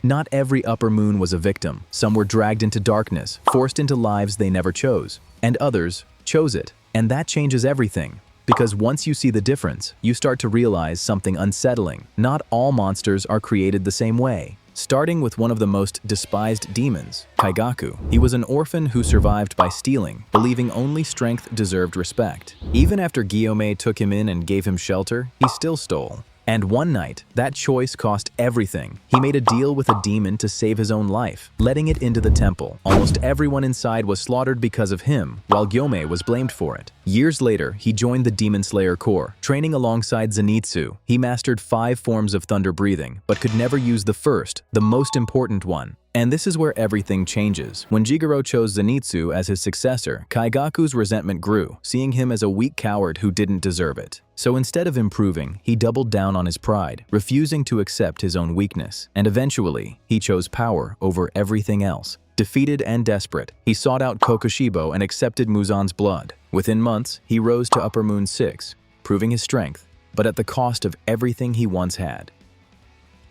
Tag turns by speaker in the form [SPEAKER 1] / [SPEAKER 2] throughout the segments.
[SPEAKER 1] Not every upper moon was a victim. Some were dragged into darkness, forced into lives they never chose, and others chose it. And that changes everything. Because once you see the difference, you start to realize something unsettling. Not all monsters are created the same way. Starting with one of the most despised demons, Kaigaku. He was an orphan who survived by stealing, believing only strength deserved respect. Even after Guillaume took him in and gave him shelter, he still stole. And one night, that choice cost everything. He made a deal with a demon to save his own life, letting it into the temple. Almost everyone inside was slaughtered because of him, while Guillaume was blamed for it. Years later, he joined the Demon Slayer Corps, training alongside Zenitsu. He mastered 5 forms of thunder breathing, but could never use the first, the most important one. And this is where everything changes. When Jigoro chose Zenitsu as his successor, Kaigaku's resentment grew, seeing him as a weak coward who didn't deserve it. So instead of improving, he doubled down on his pride, refusing to accept his own weakness. And eventually, he chose power over everything else. Defeated and desperate, he sought out Kokushibo and accepted Muzan's blood. Within months, he rose to Upper Moon 6, proving his strength, but at the cost of everything he once had.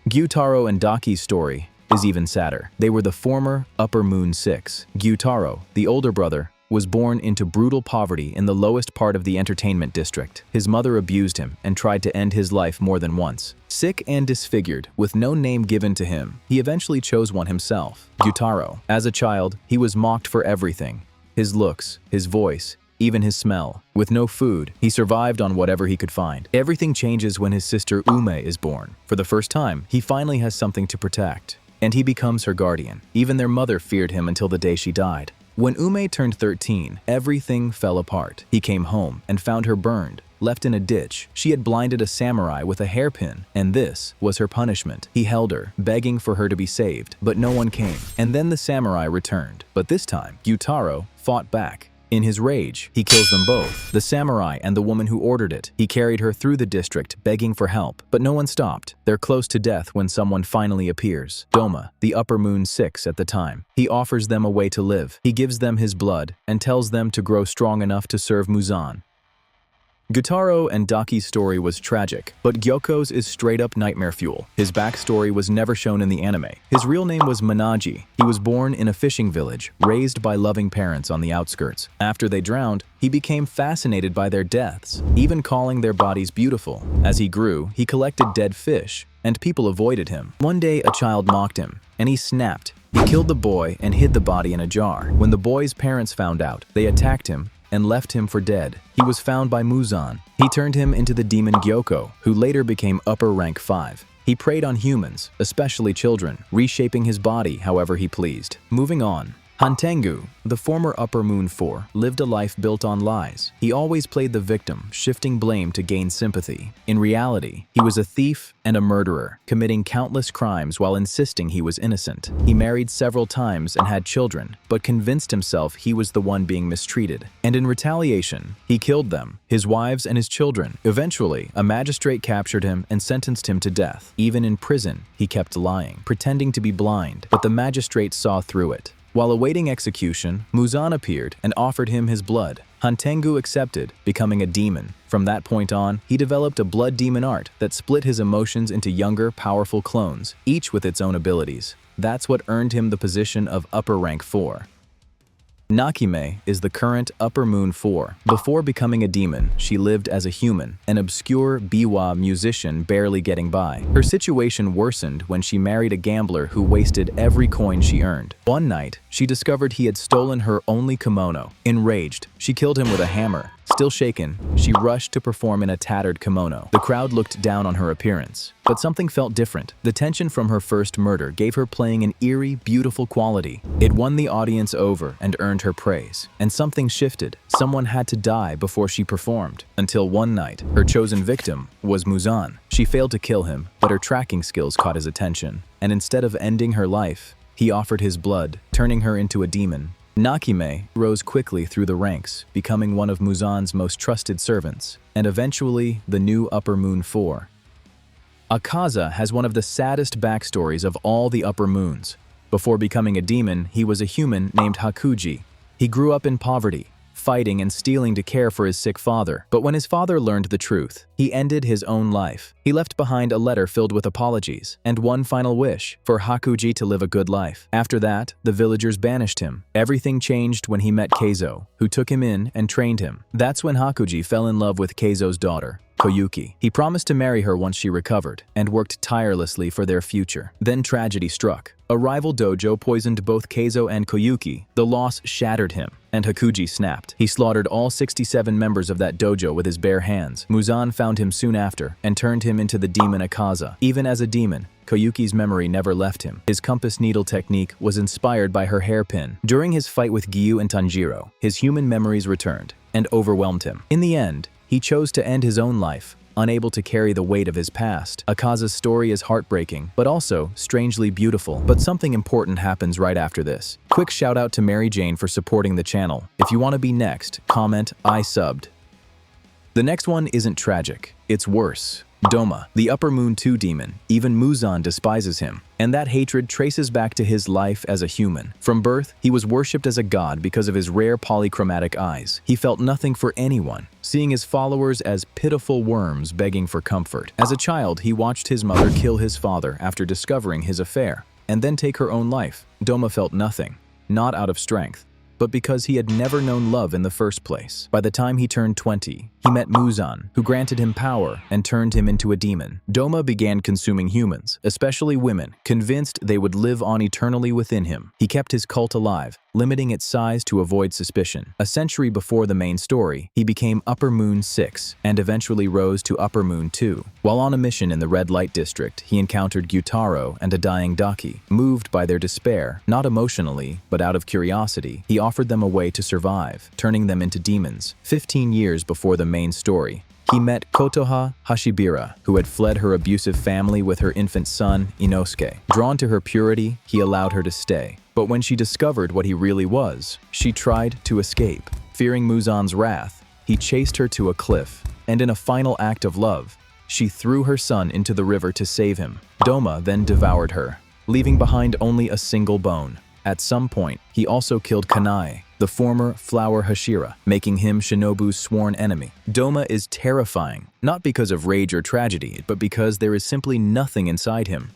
[SPEAKER 1] Gyutaro and Daki's story is even sadder. They were the former Upper Moon 6. Gyutaro, the older brother, was born into brutal poverty in the lowest part of the entertainment district. His mother abused him and tried to end his life more than once. Sick and disfigured, with no name given to him, he eventually chose one himself, Gyutaro. As a child, he was mocked for everything. His looks, his voice, even his smell. With no food, he survived on whatever he could find. Everything changes when his sister Ume is born. For the first time, he finally has something to protect, and he becomes her guardian. Even their mother feared him until the day she died. When Ume turned 13, everything fell apart. He came home and found her burned, left in a ditch. She had blinded a samurai with a hairpin, and this was her punishment. He held her, begging for her to be saved, but no one came. And then the samurai returned. But this time, Gyutaro fought back. In his rage, he kills them both, the samurai and the woman who ordered it. He carried her through the district, begging for help, but no one stopped. They're close to death when someone finally appears. Doma, the Upper Moon 6 at the time. He offers them a way to live. He gives them his blood and tells them to grow strong enough to serve Muzan. Gyutaro and Daki's story was tragic, but Gyoko's is straight-up nightmare fuel. His backstory was never shown in the anime. His real name was Manaji. He was born in a fishing village, raised by loving parents on the outskirts. After they drowned, he became fascinated by their deaths, even calling their bodies beautiful. As he grew, he collected dead fish, and people avoided him. One day, a child mocked him, and he snapped. He killed the boy and hid the body in a jar. When the boy's parents found out, they attacked him and left him for dead. He was found by Muzan. He turned him into the demon Gyoko, who later became upper rank 5. He preyed on humans, especially children, reshaping his body however he pleased. Moving on. Hantengu, the former Upper Moon 4, lived a life built on lies. He always played the victim, shifting blame to gain sympathy. In reality, he was a thief and a murderer, committing countless crimes while insisting he was innocent. He married several times and had children, but convinced himself he was the one being mistreated. And in retaliation, he killed them, his wives and his children. Eventually, a magistrate captured him and sentenced him to death. Even in prison, he kept lying, pretending to be blind, but the magistrate saw through it. While awaiting execution, Muzan appeared and offered him his blood. Hantengu accepted, becoming a demon. From that point on, he developed a blood demon art that split his emotions into younger, powerful clones, each with its own abilities. That's what earned him the position of upper rank 4. Nakime is the current Upper Moon 4. Before becoming a demon, she lived as a human, an obscure biwa musician barely getting by. Her situation worsened when she married a gambler who wasted every coin she earned. One night, she discovered he had stolen her only kimono. Enraged, she killed him with a hammer. Still shaken, she rushed to perform in a tattered kimono. The crowd looked down on her appearance, but something felt different. The tension from her first murder gave her playing an eerie, beautiful quality. It won the audience over and earned her praise. And something shifted. Someone had to die before she performed. Until one night, her chosen victim was Muzan. She failed to kill him, but her tracking skills caught his attention. And instead of ending her life, he offered his blood, turning her into a demon. Nakime rose quickly through the ranks, becoming one of Muzan's most trusted servants, and eventually the new Upper Moon 4. Akaza has one of the saddest backstories of all the Upper Moons. Before becoming a demon, he was a human named Hakuji. He grew up in poverty, fighting and stealing to care for his sick father. But when his father learned the truth, he ended his own life. He left behind a letter filled with apologies and one final wish for Hakuji to live a good life. After that, the villagers banished him. Everything changed when he met Keizo, who took him in and trained him. That's when Hakuji fell in love with Keizo's daughter, Koyuki. He promised to marry her once she recovered and worked tirelessly for their future. Then tragedy struck. A rival dojo poisoned both Keizo and Koyuki. The loss shattered him, and Hakuji snapped. He slaughtered all 67 members of that dojo with his bare hands. Muzan found him soon after and turned him into the demon Akaza. Even as a demon, Koyuki's memory never left him. His compass needle technique was inspired by her hairpin. During his fight with Gyu and Tanjiro, his human memories returned and overwhelmed him. In the end, he chose to end his own life, unable to carry the weight of his past. Akaza's story is heartbreaking, but also strangely beautiful. But something important happens right after this. Quick shout out to Mary Jane for supporting the channel. If you want to be next, comment, "I subbed." The next one isn't tragic, it's worse. Doma, the Upper Moon 2 demon. Even Muzan despises him, and that hatred traces back to his life as a human. From birth, he was worshipped as a god because of his rare polychromatic eyes. He felt nothing for anyone, seeing his followers as pitiful worms begging for comfort. As a child, he watched his mother kill his father after discovering his affair, and then take her own life. Doma felt nothing, not out of strength, but because he had never known love in the first place. By the time he turned 20, he met Muzan, who granted him power and turned him into a demon. Doma began consuming humans, especially women, convinced they would live on eternally within him. He kept his cult alive, limiting its size to avoid suspicion. A century before the main story, he became Upper Moon 6 and eventually rose to Upper Moon 2. While on a mission in the Red Light District, he encountered Gyutaro and a dying Daki. Moved by their despair, not emotionally, but out of curiosity, he offered them a way to survive, turning them into demons. 15 years before the main story, he met Kotoha Hashibira, who had fled her abusive family with her infant son, Inosuke. Drawn to her purity, he allowed her to stay. But when she discovered what he really was, she tried to escape. Fearing Muzan's wrath, he chased her to a cliff, and in a final act of love, she threw her son into the river to save him. Doma then devoured her, leaving behind only a single bone. At some point, he also killed Kanai, the former Flower Hashira, making him Shinobu's sworn enemy. Doma is terrifying, not because of rage or tragedy, but because there is simply nothing inside him.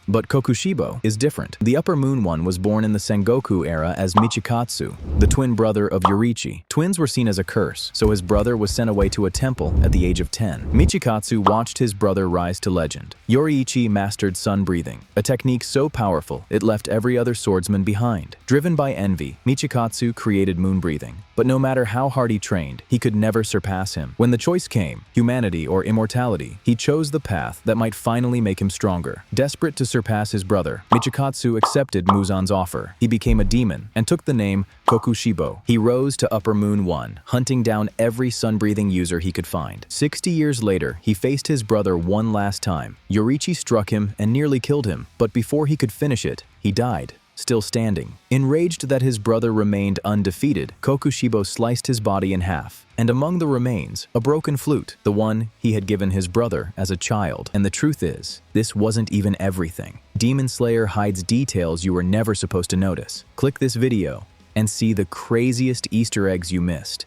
[SPEAKER 1] But Kokushibo is different. The Upper Moon one was born in the Sengoku era as Michikatsu, the twin brother of Yoriichi. Twins were seen as a curse, so his brother was sent away to a temple at the age of 10. Michikatsu watched his brother rise to legend. Yoriichi mastered sun breathing, a technique so powerful it left every other swordsman behind. Driven by envy, Michikatsu created moon breathing. But no matter how hard he trained, he could never surpass him. When the choice came, humanity or immortality, he chose the path that might finally make him stronger. Desperate to surpass his brother, Michikatsu accepted Muzan's offer. He became a demon and took the name Kokushibo. He rose to Upper Moon 1, hunting down every sun-breathing user he could find. 60 years later, he faced his brother one last time. Yoriichi struck him and nearly killed him, but before he could finish it, he died. Still standing. Enraged that his brother remained undefeated, Kokushibo sliced his body in half, and among the remains, a broken flute, the one he had given his brother as a child. And the truth is, this wasn't even everything. Demon Slayer hides details you were never supposed to notice. Click this video and see the craziest Easter eggs you missed.